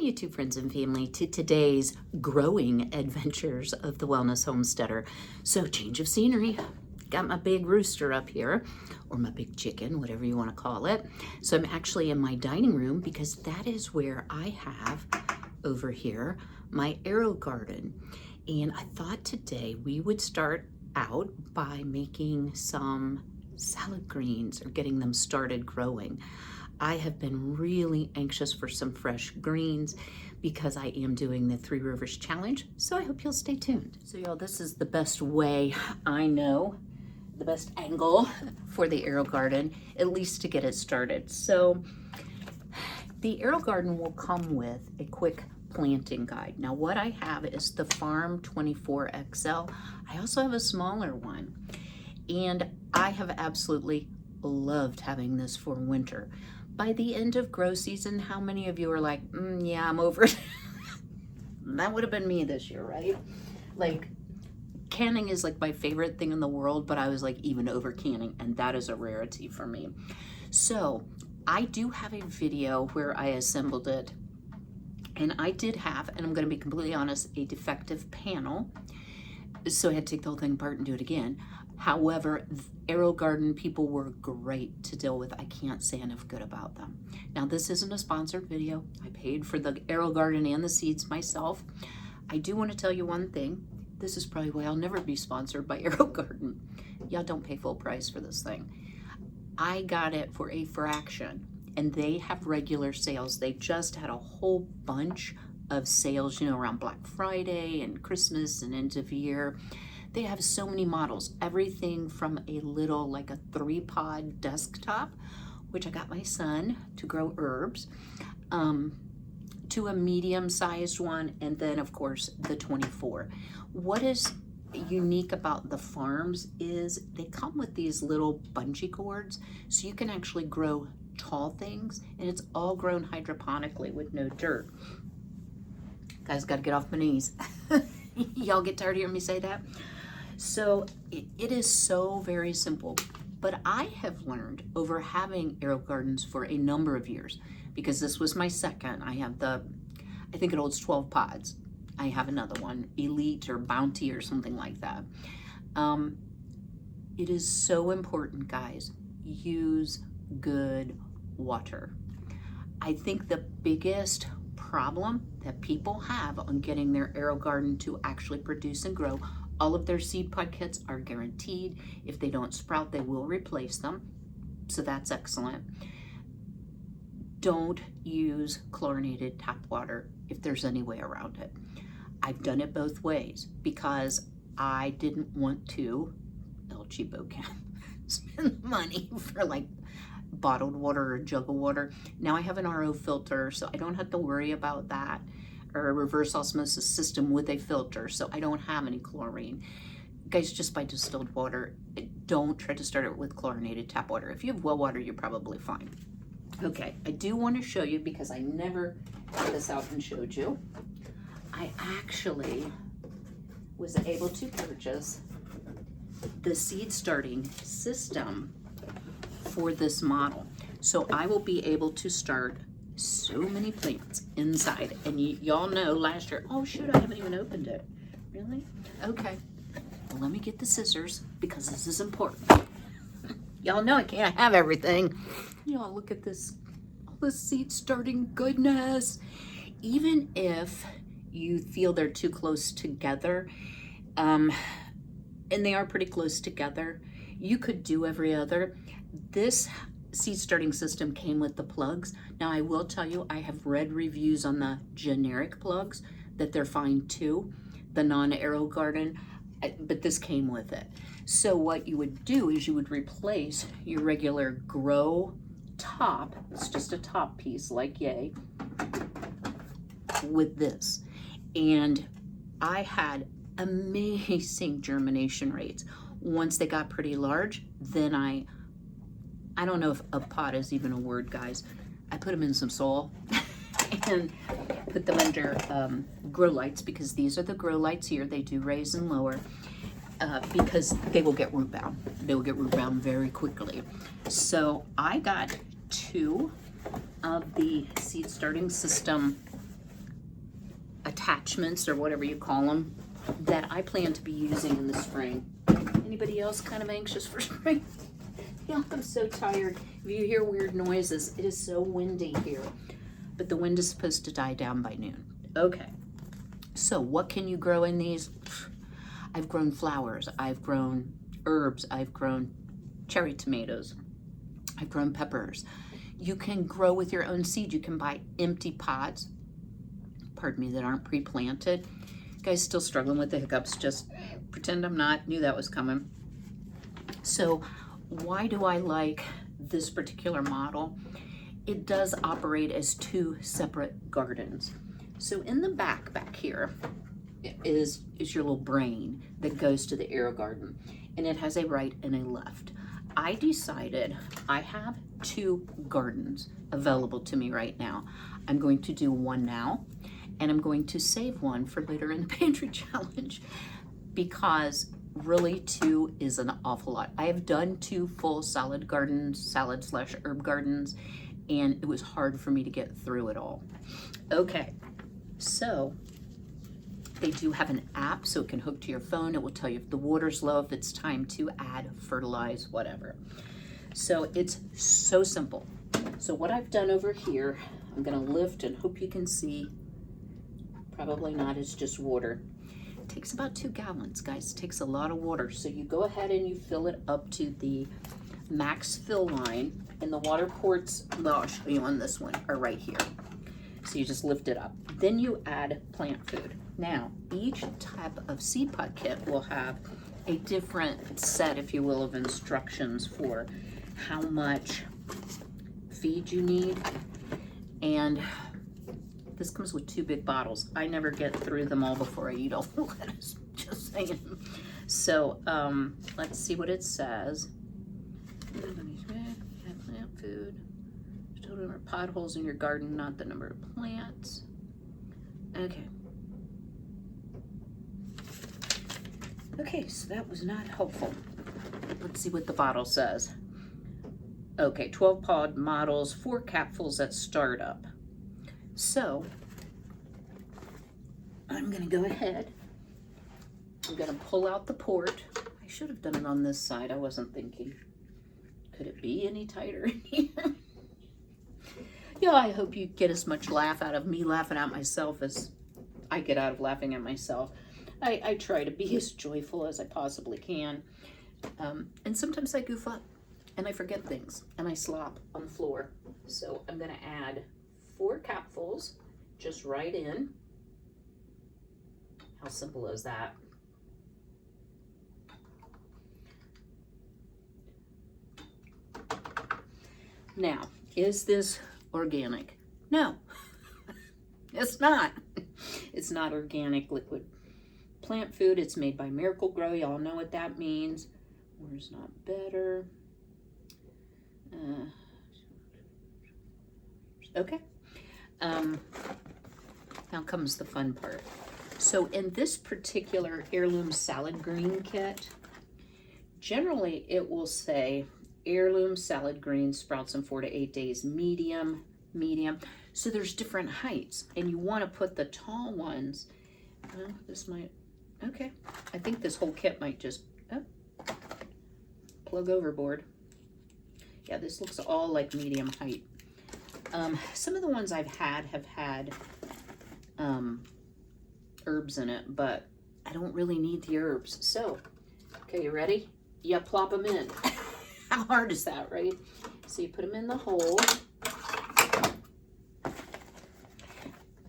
YouTube friends and family, to today's growing adventures of the Wellness Homesteader. So change of scenery. Got my big rooster up here, or my big chicken, whatever you want to call it. So I'm actually in my dining room because that is where I have over here my Aerogarden. And I thought today we would start out by making some salad greens or getting them started growing. I have been really anxious for some fresh greens because I am doing the 3 Rivers Challenge, so I hope you'll stay tuned. So y'all, this is the best way I know, the best angle for the Aerogarden, at least to get it started. So the Aerogarden will come with a quick planting guide. Now what I have is the Farm 24XL. I also have a smaller one, and I have absolutely loved having this for winter. By the end of grow season, how many of you are like, yeah, I'm over it? That would have been me this year, right? Like, canning is like my favorite thing in the world, but I was like even over canning, and that is a rarity for me. So I do have a video where I assembled it, and I did have, and I'm going to be completely honest, a defective panel. So I had to take the whole thing apart and do it again. However, Aerogarden people were great to deal with. I can't say enough good about them. Now, this isn't a sponsored video. I paid for the Aerogarden and the seeds myself. I do want to tell you one thing. This is probably why I'll never be sponsored by Aerogarden. Y'all don't pay full price for this thing. I got it for a fraction, and they have regular sales. They just had a whole bunch of sales, you know, around Black Friday and Christmas and end of year. They have so many models, everything from a little, like a 3-pod desktop, which I got my son to grow herbs, to a medium-sized one, and then of course the 24. What is unique about the farms is they come with these little bungee cords, so you can actually grow tall things, and it's all grown hydroponically with no dirt. Guys, gotta get off my knees. Y'all get tired of hearing me say that? So it is so very simple, but I have learned over having Aerogardens for a number of years, because this was my second. I have I think it holds 12 pods. I have another one, Elite or Bounty or something like that. It is so important, guys, use good water. I think the biggest problem that people have on getting their Aerogarden to actually produce and grow, all of their seed pod kits are guaranteed. If they don't sprout, they will replace them. So that's excellent. Don't use chlorinated tap water if there's any way around it. I've done it both ways because I didn't want to, El Cheapo can, spend money for like bottled water or a jug of water. Now I have an RO filter, so I don't have to worry about that, or a reverse osmosis system with a filter, so I don't have any chlorine. Guys, just buy distilled water. Don't try to start it with chlorinated tap water. If you have well water, you're probably fine. Okay, I do want to show you, because I never got this out and showed you. I actually was able to purchase the seed starting system for this model. So I will be able to start so many plants inside. And y'all know last year, oh shoot, I haven't even opened it. Really? Okay. Well, let me get the scissors because this is important. Y'all know I can't have everything. Y'all look at this, all this seed starting goodness. Even if you feel they're too close together, and they are pretty close together, you could do every other. This seed starting system came with the plugs. Now I will tell you, I have read reviews on the generic plugs that they're fine too, the non-Aerogarden, but this came with it. So what you would do is you would replace your regular grow top, it's just a top piece like yay, with this. And I had amazing germination rates. Once they got pretty large, then I don't know if a pot is even a word, guys. I put them in some soil and put them under grow lights, because these are the grow lights here. They do raise and lower because they will get root bound. They will get root bound very quickly. So I got 2 of the seed starting system attachments or whatever you call them that I plan to be using in the spring. Anybody else kind of anxious for spring? Yeah, I'm so tired. If you hear weird noises, it is so windy here. But the wind is supposed to die down by noon. Okay, so what can you grow in these? I've grown flowers, I've grown herbs, I've grown cherry tomatoes, I've grown peppers. You can grow with your own seed. You can buy empty pots, pardon me, that aren't pre-planted. Guys, still struggling with the hiccups, just pretend I'm not, knew that was coming. So why do I like this particular model? It does operate as two separate gardens. So in the back here is your little brain that goes to the Aerogarden, and it has a right and a left. I decided I have two gardens available to me right now. I'm going to do one now, and I'm going to save one for later in the pantry challenge, because really two is an awful lot. I have done two full salad gardens, salad/herb gardens, and it was hard for me to get through it all. Okay, so they do have an app, so it can hook to your phone. It will tell you if the water's low, if it's time to add, fertilize, whatever. So it's so simple. So what I've done over here, I'm gonna lift and hope you can see. Probably not, it's just water. It takes about 2 gallons, guys. It takes a lot of water. So you go ahead and you fill it up to the max fill line, and the water ports, well, I'll show you on this one, are right here. So you just lift it up. Then you add plant food. Now, each type of seed pod kit will have a different set, if you will, of instructions for how much feed you need. And this comes with 2 big bottles. I never get through them all before I eat all the lettuce, just saying. So let's see what it says. Plant food. Total number of potholes in your garden, not the number of plants. Okay. Okay, so that was not helpful. Let's see what the bottle says. Okay, 12 pod models, 4 capfuls at startup. So, I'm gonna go ahead. I'm gonna pull out the port. I should have done it on this side, I wasn't thinking. Could it be any tighter in here? Yeah, I hope you get as much laugh out of me laughing at myself as I get out of laughing at myself. I try to be as joyful as I possibly can. And sometimes I goof up and I forget things and I slop on the floor. So I'm gonna add 4 capfuls just right in. How simple is that? Now, is this organic? No, it's not. It's not organic liquid plant food. It's made by Miracle Grow. Y'all know what that means. Water's not better. Okay. Now comes the fun part. So in this particular heirloom salad green kit, generally it will say heirloom salad greens sprouts in 4 to 8 days, medium. So there's different heights, and you want to put the tall ones. This might, okay. I think this whole kit might just plug overboard. Yeah, this looks all like medium height. Some of the ones I've had have had herbs in it, but I don't really need the herbs. So, okay, you ready? You plop them in. How hard is that, right? So you put them in the hole.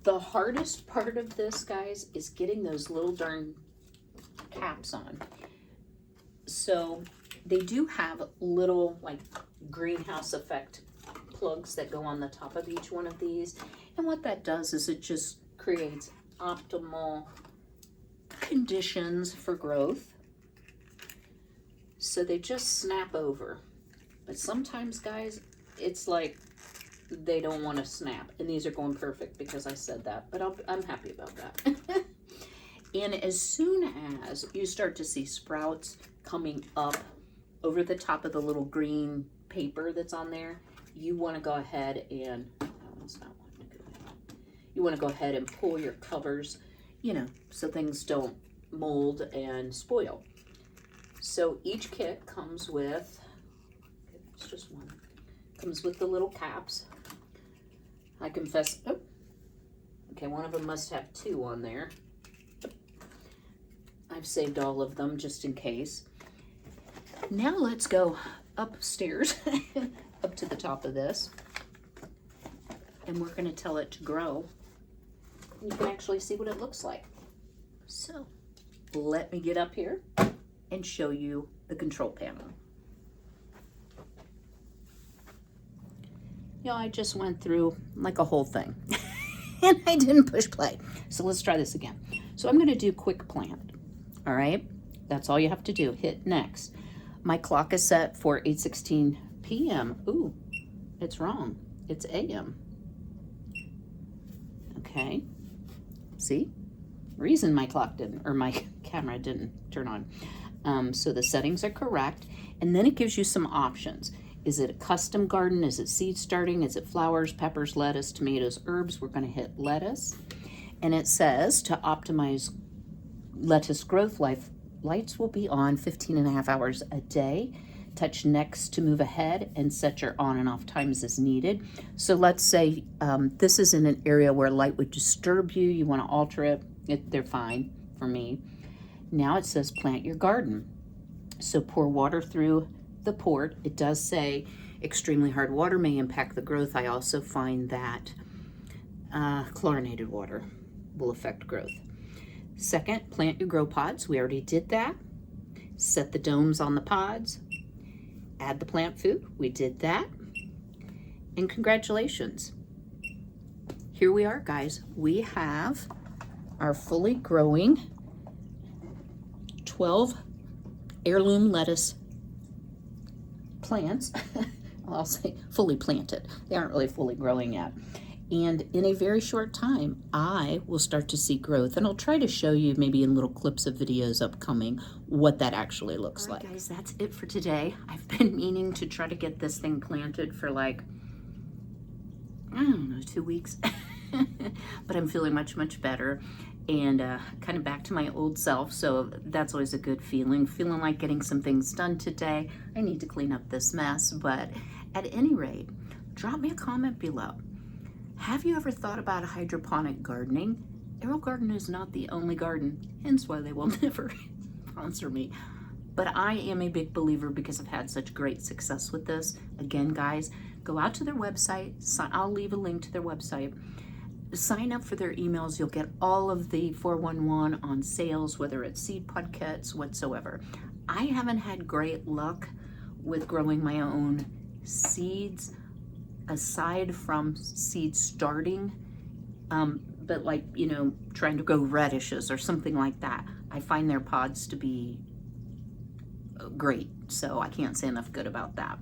The hardest part of this, guys, is getting those little darn caps on. So they do have little like greenhouse effect plugs that go on the top of each one of these. And what that does is it just creates optimal conditions for growth. So they just snap over. But sometimes, guys, it's like they don't want to snap. And these are going perfect because I said that. But I'm happy about that. And as soon as you start to see sprouts coming up over the top of the little green paper that's on there, you want to go ahead and, that one's not wanting to go in. you want to go ahead and pull your covers, you know, so things don't mold and spoil. So each kit comes with, it's just one, comes with the little caps. I confess, oh, okay, one of them must have 2 on there. I've saved all of them just in case. Now let's go upstairs, up to the top of this, and we're going to tell it to grow. You can actually see what it looks like. So let me get up here and show you the control panel. You know, I just went through like a whole thing and I didn't push play. So let's try this again. So I'm going to do quick plant. All right. That's all you have to do. Hit next. My clock is set for 8:16 p.m. Ooh, it's wrong. It's a.m. Okay. See? Reason my clock didn't, or my camera didn't turn on. So the settings are correct. And then it gives you some options. Is it a custom garden? Is it seed starting? Is it flowers, peppers, lettuce, tomatoes, herbs? We're going to hit lettuce. And it says to optimize lettuce growth, lights will be on 15.5 hours a day. Touch next to move ahead and set your on and off times as needed. So let's say this is in an area where light would disturb you. You want to alter it. They're fine for me. Now it says plant your garden. So pour water through the port. It does say extremely hard water may impact the growth. I also find that chlorinated water will affect growth. Second, plant your grow pods. We already did that. Set the domes on the pods. Add the plant food. We did that. And congratulations. Here we are, guys. We have our fully growing 12 heirloom lettuce plants. I'll say fully planted. They aren't really fully growing yet. And in a very short time, I will start to see growth. And I'll try to show you maybe in little clips of videos upcoming what that actually looks like. Guys, that's it for today. I've been meaning to try to get this thing planted for like, I don't know, 2 weeks. But I'm feeling much, much better. And kind of back to my old self. So that's always a good feeling. Feeling like getting some things done today. I need to clean up this mess. But at any rate, drop me a comment below. Have you ever thought about hydroponic gardening? Aerogarden is not the only garden, hence why they will never sponsor me. But I am a big believer because I've had such great success with this. Again, guys, go out to their website. I'll leave a link to their website. Sign up for their emails. You'll get all of the 411 on sales, whether it's seed pod kits, whatsoever. I haven't had great luck with growing my own seeds, aside from seed starting, but like, you know, trying to grow radishes or something like that. I find their pods to be great, so I can't say enough good about that.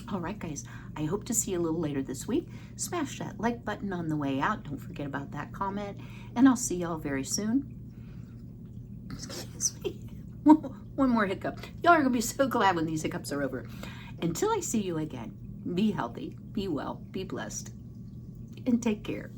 All right, guys, I hope to see you a little later this week. Smash that like button on the way out. Don't forget about that comment, and I'll see y'all very soon. Excuse me. One more hiccup. Y'all are gonna be so glad when these hiccups are over. Until I see you again, be healthy, be well, be blessed, and take care.